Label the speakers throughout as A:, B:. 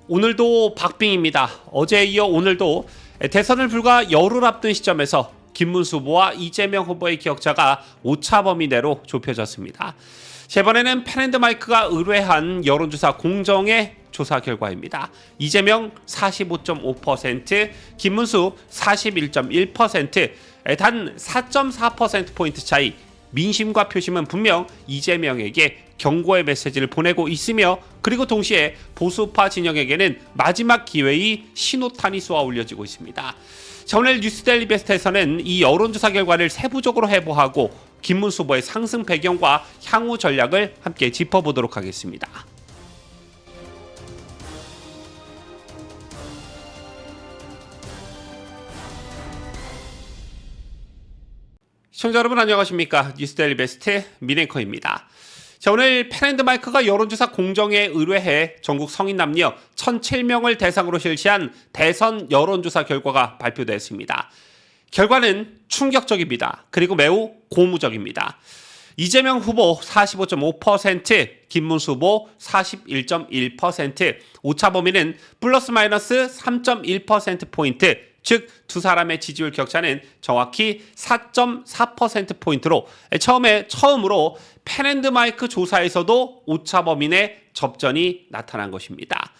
A: 오늘도 박빙입니다. 어제에 이어 오늘도 대선을 불과 열흘 앞둔 시점에서 김문수 후보와 이재명 후보의 기억차가 오차 범위 내로 좁혀졌습니다. 이번에는 펜앤드마이크가 의뢰한 여론조사 공정의 조사 결과입니다. 이재명 45.5%, 김문수 41.1%, 단 4.4%포인트 차이. 민심과 표심은 분명 이재명에게 경고의 메시지를 보내고 있으며, 그리고 동시에 보수파 진영에게는 마지막 기회의 신호탄이 쏘아 올려지고 있습니다. 자, 오늘 뉴스데일리 베스트에서는 이 여론조사 결과를 세부적으로 해부하고 김문수 후보의 상승 배경과 향후 전략을 함께 짚어보도록 하겠습니다. 시청자 여러분 안녕하십니까? 뉴스데일리 베스트 민앵커입니다. 자, 오늘 펜앤드마이크가 여론조사 공정에 의뢰해 전국 성인 남녀 1,007명을 대상으로 실시한 대선 여론조사 결과가 발표됐습니다. 결과는 충격적입니다. 그리고 매우 고무적입니다. 이재명 후보 45.5%, 김문수 후보 41.1%, 오차 범위는 플러스 마이너스 3.1%포인트, 즉 두 사람의 지지율 격차는 정확히 4.4%포인트로 처음으로 펜앤드마이크 조사에서도 오차 범위 내 접전이 나타난 것입니다.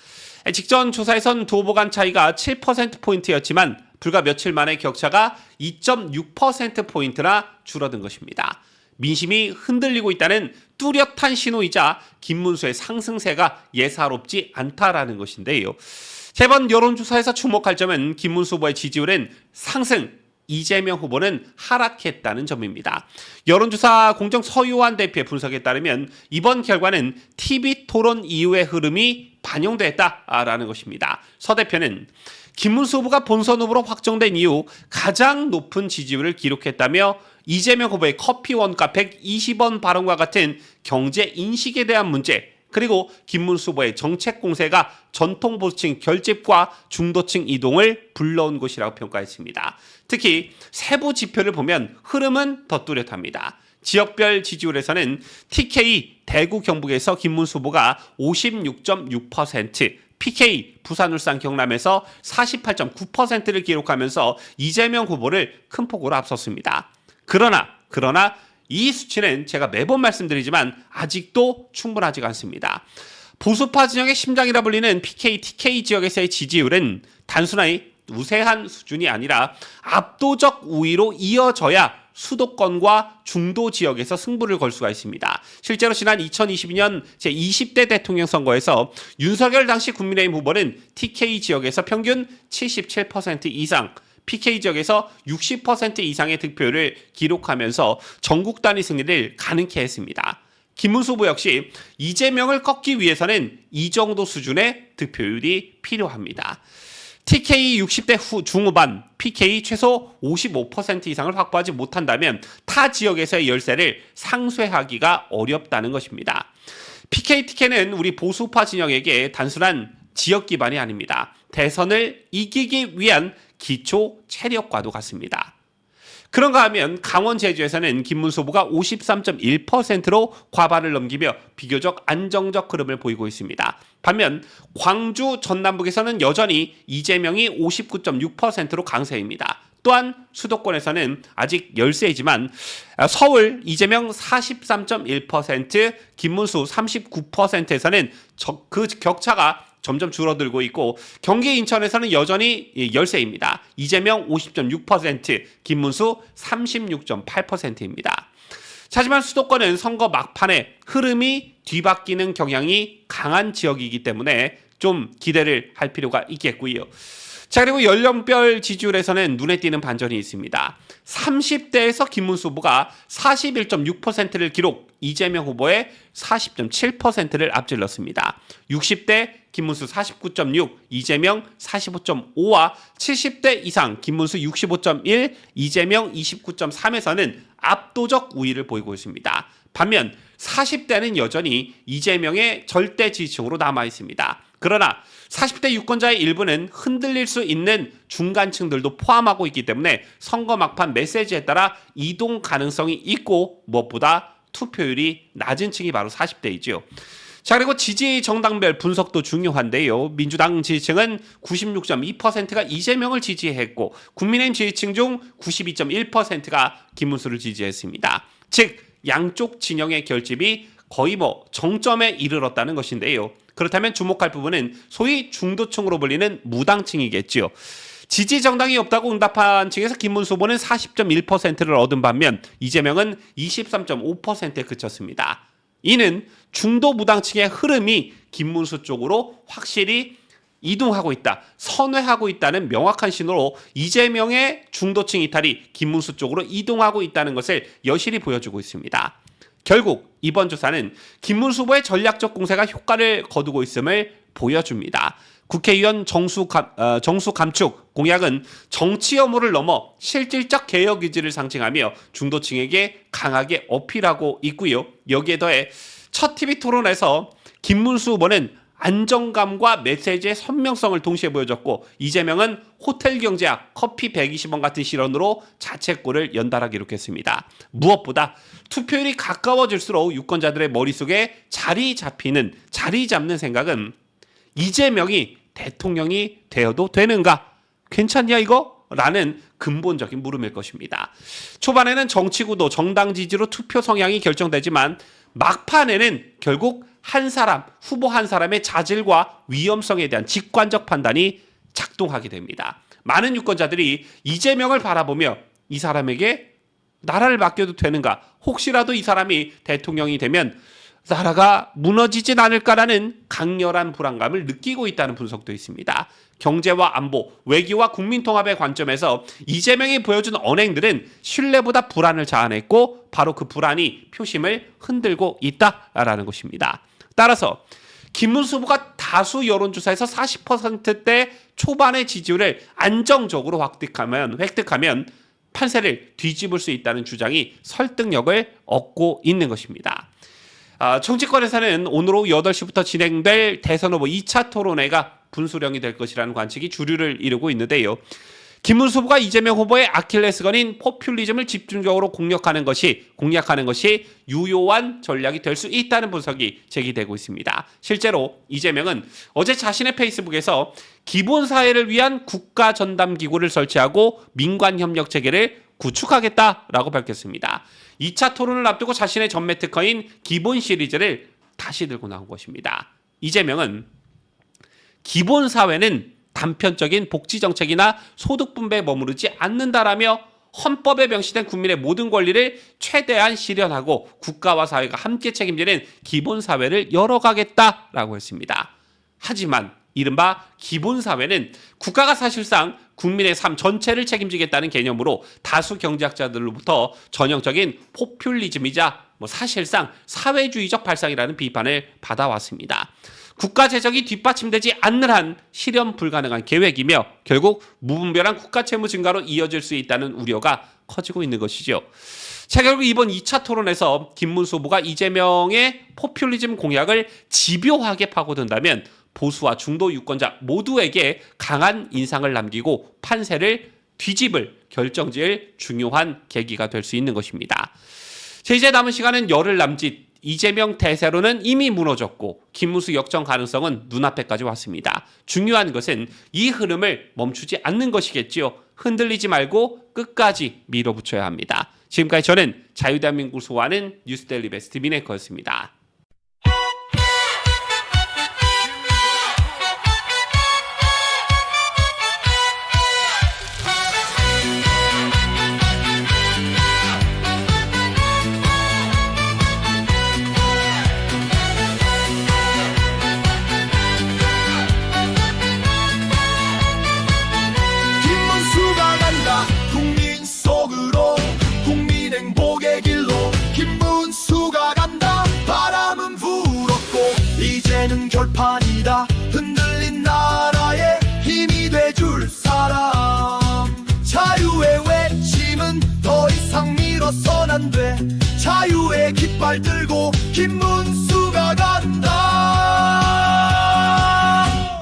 A: 직전 조사에선 두 후보 간 차이가 7%포인트였지만 불과 며칠 만에 격차가 2.6%포인트나 줄어든 것입니다. 민심이 흔들리고 있다는 뚜렷한 신호이자 김문수의 상승세가 예사롭지 않다라는 것인데요. 이번 여론조사에서 주목할 점은 김문수 후보의 지지율은 상승, 이재명 후보는 하락했다는 점입니다. 여론조사 공정 서유한 대표의 분석에 따르면 이번 결과는 TV 토론 이후의 흐름이 반영됐다라는 것입니다. 서 대표는 김문수 후보가 본선 후보로 확정된 이후 가장 높은 지지율을 기록했다며 이재명 후보의 커피 원가 120원 발언과 같은 경제 인식에 대한 문제, 그리고 김문수 후보의 정책 공세가 전통 보수층 결집과 중도층 이동을 불러온 것이라고 평가했습니다. 특히 세부 지표를 보면 흐름은 더 뚜렷합니다. 지역별 지지율에서는 TK 대구 경북에서 김문수 후보가 56.6%, PK 부산 울산 경남에서 48.9%를 기록하면서 이재명 후보를 큰 폭으로 앞섰습니다. 그러나 이 수치는 제가 매번 말씀드리지만 아직도 충분하지가 않습니다. 보수파 진영의 심장이라 불리는 PK, TK 지역에서의 지지율은 단순히 우세한 수준이 아니라 압도적 우위로 이어져야 수도권과 중도 지역에서 승부를 걸 수가 있습니다. 실제로 지난 2022년 제20대 대통령 선거에서 윤석열 당시 국민의힘 후보는 TK 지역에서 평균 77% 이상, PK 지역에서 60% 이상의 득표율을 기록하면서 전국 단위 승리를 가능케 했습니다. 김문수 후보 역시 이재명을 꺾기 위해서는 이 정도 수준의 득표율이 필요합니다. TK 60대 중후반, PK 최소 55% 이상을 확보하지 못한다면 타 지역에서의 열세를 상쇄하기가 어렵다는 것입니다. PK, TK는 우리 보수파 진영에게 단순한 지역 기반이 아닙니다. 대선을 이기기 위한 기초 체력과도 같습니다. 그런가 하면 강원 제주에서는 김문수 후보가 53.1%로 과반을 넘기며 비교적 안정적 흐름을 보이고 있습니다. 반면 광주 전남북에서는 여전히 이재명이 59.6%로 강세입니다. 또한 수도권에서는 아직 열세이지만 서울 이재명 43.1%, 김문수 39%에서는 그 격차가 점점 줄어들고 있고, 경기 인천에서는 여전히 열세입니다. 이재명 50.6%, 김문수 36.8%입니다. 하지만 수도권은 선거 막판에 흐름이 뒤바뀌는 경향이 강한 지역이기 때문에 좀 기대를 할 필요가 있겠고요. 자, 그리고 연령별 지지율에서는 눈에 띄는 반전이 있습니다. 30대에서 김문수 후보가 41.6%를 기록, 이재명 후보의 40.7%를 앞질렀습니다. 60대 김문수 49.6, 이재명 45.5와 70대 이상 김문수 65.1, 이재명 29.3에서는 압도적 우위를 보이고 있습니다. 반면 40대는 여전히 이재명의 절대 지지층으로 남아 있습니다. 그러나 40대 유권자의 일부는 흔들릴 수 있는 중간층들도 포함하고 있기 때문에 선거 막판 메시지에 따라 이동 가능성이 있고, 무엇보다 투표율이 낮은 층이 바로 40대이죠. 자, 그리고 지지 정당별 분석도 중요한데요. 민주당 지지층은 96.2%가 이재명을 지지했고 국민의힘 지지층 중 92.1%가 김문수를 지지했습니다. 즉 양쪽 진영의 결집이 거의 정점에 이르렀다는 것인데요. 그렇다면 주목할 부분은 소위 중도층으로 불리는 무당층이겠지요. 지지 정당이 없다고 응답한 층에서 김문수 후보는 40.1%를 얻은 반면 이재명은 23.5%에 그쳤습니다. 이는 중도 무당층의 흐름이 김문수 쪽으로 확실히 이동하고 있다, 선회하고 있다는 명확한 신호로 이재명의 중도층 이탈이 김문수 쪽으로 이동하고 있다는 것을 여실히 보여주고 있습니다. 결국 이번 조사는 김문수 후보의 전략적 공세가 효과를 거두고 있음을 보여줍니다. 국회의원 정수 감축 공약은 정치 혐오를 넘어 실질적 개혁 의지를 상징하며 중도층에게 강하게 어필하고 있고요. 여기에 더해 첫 TV 토론에서 김문수 후보는 안정감과 메시지의 선명성을 동시에 보여줬고 이재명은 호텔 경제학, 커피 120원 같은 실언으로 자책골을 연달아 기록했습니다. 무엇보다 투표율이 가까워질수록 유권자들의 머릿속에 자리 잡는 생각은 이재명이 대통령이 되어도 되는가? 괜찮냐 이거? 라는 근본적인 물음일 것입니다. 초반에는 정치구도, 정당 지지로 투표 성향이 결정되지만 막판에는 결국 후보 한 사람의 자질과 위험성에 대한 직관적 판단이 작동하게 됩니다. 많은 유권자들이 이재명을 바라보며 이 사람에게 나라를 맡겨도 되는가? 혹시라도 이 사람이 대통령이 되면 나라가 무너지진 않을까라는 강렬한 불안감을 느끼고 있다는 분석도 있습니다. 경제와 안보, 외교와 국민통합의 관점에서 이재명이 보여준 언행들은 신뢰보다 불안을 자아냈고 바로 그 불안이 표심을 흔들고 있다라는 것입니다. 따라서 김문수 후보가 다수 여론조사에서 40%대 초반의 지지율을 안정적으로 획득하면 판세를 뒤집을 수 있다는 주장이 설득력을 얻고 있는 것입니다. 정치권에서는 오늘 오후 8시부터 진행될 대선 후보 2차 토론회가 분수령이 될 것이라는 관측이 주류를 이루고 있는데요. 김문수 후보가 이재명 후보의 아킬레스건인 포퓰리즘을 집중적으로 공략하는 것이 유효한 전략이 될 수 있다는 분석이 제기되고 있습니다. 실제로 이재명은 어제 자신의 페이스북에서 기본사회를 위한 국가전담기구를 설치하고 민관협력체계를 구축하겠다라고 밝혔습니다. 2차 토론을 앞두고 자신의 전매 특허인 기본 시리즈를 다시 들고 나온 것입니다. 이재명은 기본사회는 단편적인 복지정책이나 소득분배에 머무르지 않는다라며 헌법에 명시된 국민의 모든 권리를 최대한 실현하고 국가와 사회가 함께 책임지는 기본사회를 열어가겠다라고 했습니다. 하지만 이른바 기본사회는 국가가 사실상 국민의 삶 전체를 책임지겠다는 개념으로 다수 경제학자들로부터 전형적인 포퓰리즘이자 사실상 사회주의적 발상이라는 비판을 받아왔습니다. 국가 재정이 뒷받침되지 않는 한 실현 불가능한 계획이며 결국 무분별한 국가 채무 증가로 이어질 수 있다는 우려가 커지고 있는 것이죠. 자, 결국 이번 2차 토론에서 김문수 후보가 이재명의 포퓰리즘 공약을 집요하게 파고든다면 보수와 중도 유권자 모두에게 강한 인상을 남기고 판세를 뒤집을 결정지을 중요한 계기가 될 수 있는 것입니다. 자, 이제 남은 시간은 열흘 남짓. 이재명 대세로는 이미 무너졌고 김문수 역전 가능성은 눈앞에까지 왔습니다. 중요한 것은 이 흐름을 멈추지 않는 것이겠지요. 흔들리지 말고 끝까지 밀어붙여야 합니다. 지금까지 저는 자유대한민국을 소화하는 뉴스데일리 베스트 미네커였습니다.
B: 결판이다. 흔들린 나라에 힘이 돼줄 사람. 자유의 외침은 더 이상 밀어선 안 돼. 자유의 깃발 들고 김문수가 간다.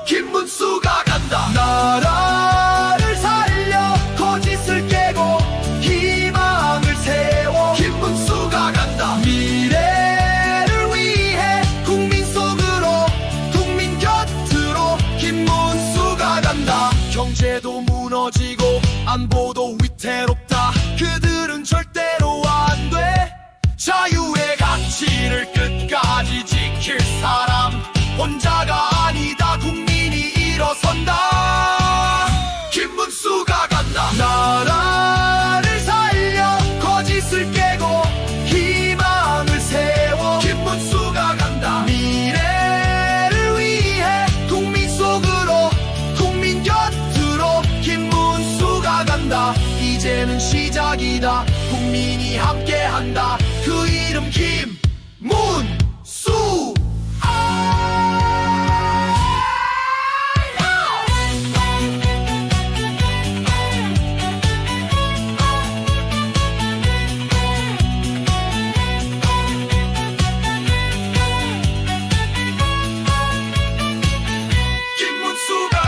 B: 김문수가 간다. 나라를 살려 거짓을 깨고 희망을 세워 김문수가 간다. 미래를 위해 국민 속 경제도 무너지고 안보도 위태롭다. 그들은 절대로 안 돼. 자유의 가치를 끝까지 지킬 사람, 혼자가 아니다. 국민이 일어선다. 김문수가 간다. 나라를 살려 거짓을 깨고 희망을 세워. 김문수가 간다. 미래를 위해 국민 속으로, 국민 곁으로. 김문수가 간다. 이제는 시작이다. 국민이 함께한다. 그 이름 김문수. 김문수가